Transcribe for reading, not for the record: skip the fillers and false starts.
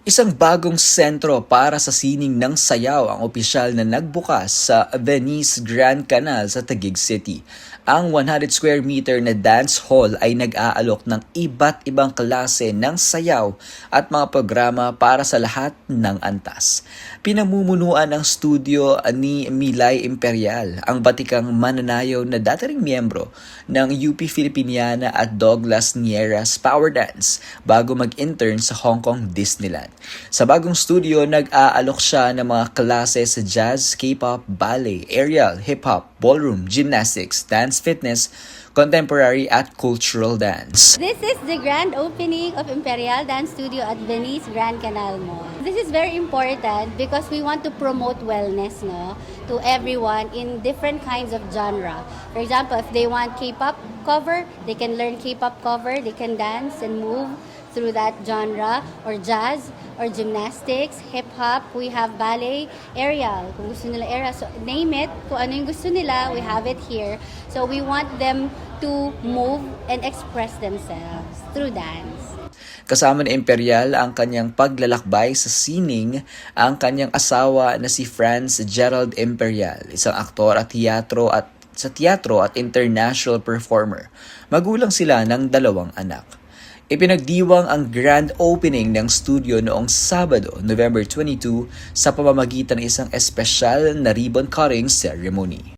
Isang bagong sentro para sa sining ng sayaw ang opisyal na nagbukas sa Venice Grand Canal sa Taguig City. Ang 100 square meter na dance hall ay nag-aalok ng iba't ibang klase ng sayaw at mga programa para sa lahat ng antas. Pinamumunuan ng studio ni Milay Imperial, ang batikang mananayaw na dati ring miyembro ng UP Filipiniana at Douglas Nieras Power Dance bago mag-intern sa Hong Kong Disneyland. Sa bagong studio, nag-aalok siya ng mga klase sa jazz, K-pop, ballet, aerial, hip-hop, ballroom, gymnastics, dance fitness, contemporary at cultural dance. This is the grand opening of Imperial Dance Studio at Venice Grand Canal Mall. This is very important because we want to promote wellness to everyone in different kinds of genre. For example, if they want K-pop cover, they can learn K-pop cover, they can dance and move through that genre, or jazz, or gymnastics, hip-hop, we have ballet, aerial, kung gusto nila aerial, so name it, kung ano yung gusto nila, we have it here. So we want them to move and express themselves through dance. Kasama ni Imperial ang kanyang paglalakbay sa sining ang kanyang asawa na si Franz Gerald Imperial, isang aktor at teatro at international performer. Magulang sila ng 2 anak. Ipinagdiwang ang grand opening ng studio noong Sabado, November 22 sa pamamagitan ng isang espesyal na ribbon cutting ceremony.